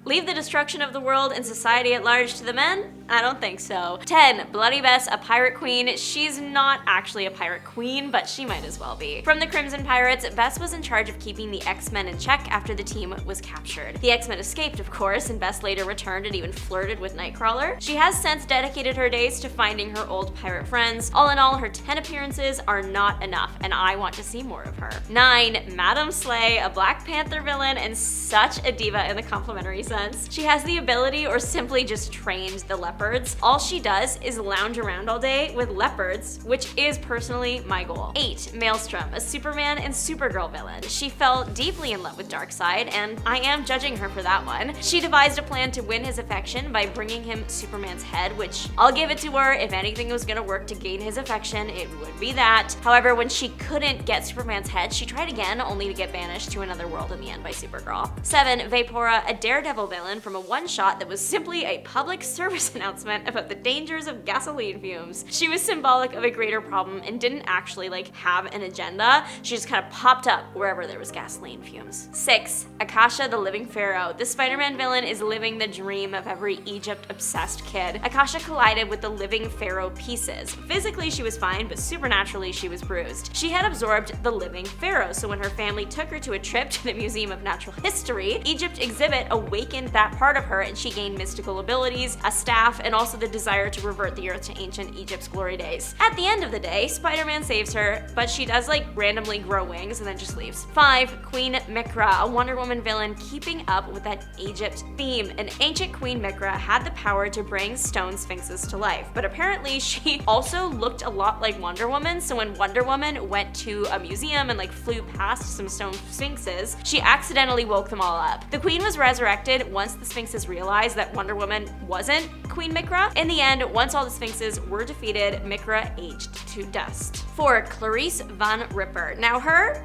Leave the destruction of the world and society at large to the men? I don't think so. 10. Bloody Bess, a pirate queen. She's not actually a pirate queen, but she might as well be. From the Crimson Pirates, Bess was in charge of keeping the X-Men in check after the team was captured. The X-Men escaped, of course, and Bess later returned and even flirted with Nightcrawler. She has since dedicated her days to finding her old pirate friends. All in all, her 10 appearances are not enough, and I want to see more of her. 9. Madam Slay, a Black Panther villain and such a diva in the complimentary sense. She has the ability, or simply just trained the leopards. All she does is lounge around all day with leopards, which is personally my goal. 8. Maelstrom, a Superman and Supergirl villain. She fell deeply in love with Darkseid, and I am judging her for that one. She devised a plan to win his affection by bringing him Superman's head, which I'll give it to her. If anything was gonna work to gain his affection, it would be that. However, when she couldn't get Superman's head, she tried again, only to get banished to another world in the end by Supergirl. 7. Vapora, a Daredevil villain from a one-shot that was simply a public service announcement about the dangers of gasoline fumes. She was symbolic of a greater problem and didn't actually have an agenda. She just kind of popped up wherever there was gasoline fumes. 6. Akasha, the Living Pharaoh. The Spider-Man villain is living the dream of every Egypt-obsessed kid. Akasha collided with the Living Pharaoh pieces. Physically, she was fine, but supernaturally, she was bruised. She had absorbed the Living Pharaoh, so when her family took her to a trip to the Museum of Natural History, Egypt exhibit awakened that part of her, and she gained mystical abilities, a staff, and also the desire to revert the earth to ancient Egypt's glory days. At the end of the day, Spider-Man saves her, but she does randomly grow wings and then just leaves. 5. Queen Mikra, a Wonder Woman villain keeping up with that Egypt theme. An ancient Queen Mikra had the power to bring stone sphinxes to life, but apparently she also looked a lot like Wonder Woman, so when Wonder Woman went to a museum and flew past some stone sphinxes, she accidentally woke them all up. The queen was resurrected once the sphinxes realized that Wonder Woman wasn't Queen Mikra. In the end, once all the sphinxes were defeated, Mikra aged to dust. 4. Clarisse Van Ripper. Now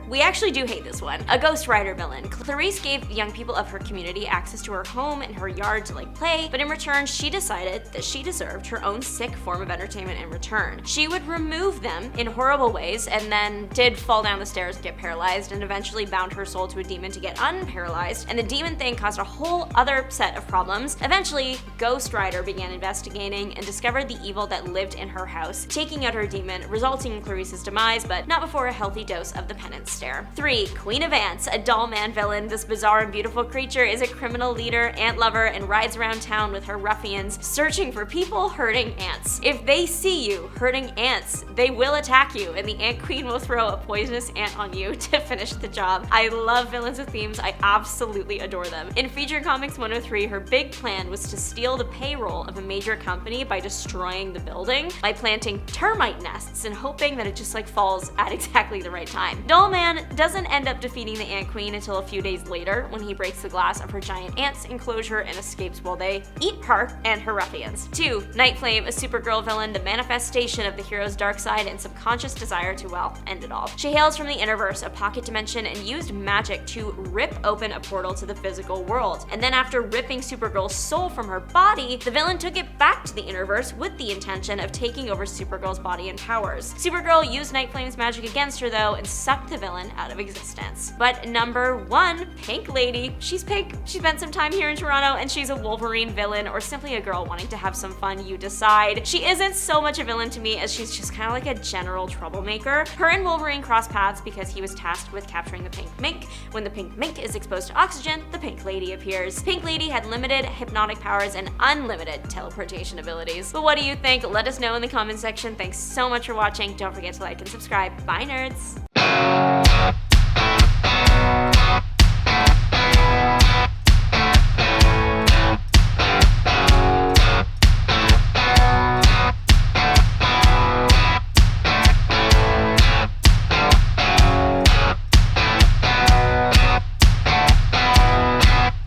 we actually do hate this one. A Ghost Rider villain. Clarisse gave the young people of her community access to her home and her yard to play, but in return, she decided that she deserved her own sick form of entertainment in return. She would remove them in horrible ways and then did fall down the stairs and get paralyzed, and eventually bound her soul to a demon to get unparalyzed, and the demon thing caused a whole other set of problems. Eventually, Ghost Rider began investigating and discovered the evil that lived in her house, taking out her demon, resulting in Clarisse's demise, but not before a healthy dose of the penance stare. 3. Queen of Ants, a doll man villain. This bizarre and beautiful creature is a criminal leader, ant lover, and rides around town with her ruffians, searching for people hurting ants. If they see you hurting ants, they will attack you, and the Ant Queen will throw a poisonous ant on you to finish the job. I love villains with themes. I absolutely adore them. In Feature Comics 103, her big plan was to steal the payroll of a major company by destroying the building, by planting termite nests and hoping that it just falls at exactly the right time. Dollman doesn't end up defeating the Ant Queen until a few days later, when he breaks the glass of her giant ant's enclosure and escapes while they eat her and her ruffians. 2. Nightflame, a Supergirl villain, the manifestation of the hero's dark side and subconscious desire to, end it all. She hails from the Interverse, a pocket dimension, and used magic to rip open a portal to the physical world. And then after ripping Supergirl's soul from her body, the villain took it back to the Interverse with the intention of taking over Supergirl's body and powers. Supergirl used Nightflame's magic against her though, and sucked the villain out of existence. But number 1, Pink Lady. She's pink, she spent some time here in Toronto, and she's a Wolverine villain, or simply a girl wanting to have some fun, you decide. She isn't so much a villain to me as she's just kind of a general troublemaker. Her and Wolverine cross paths because he was tasked with capturing the pink mink. When the pink mink is exposed to oxygen, the Pink Lady appears. Pink Lady had limited hypnotic powers and unlimited teleportation abilities. But what do you think? Let us know in the comment section. Thanks so much for watching. Don't forget to like and subscribe. Bye, nerds!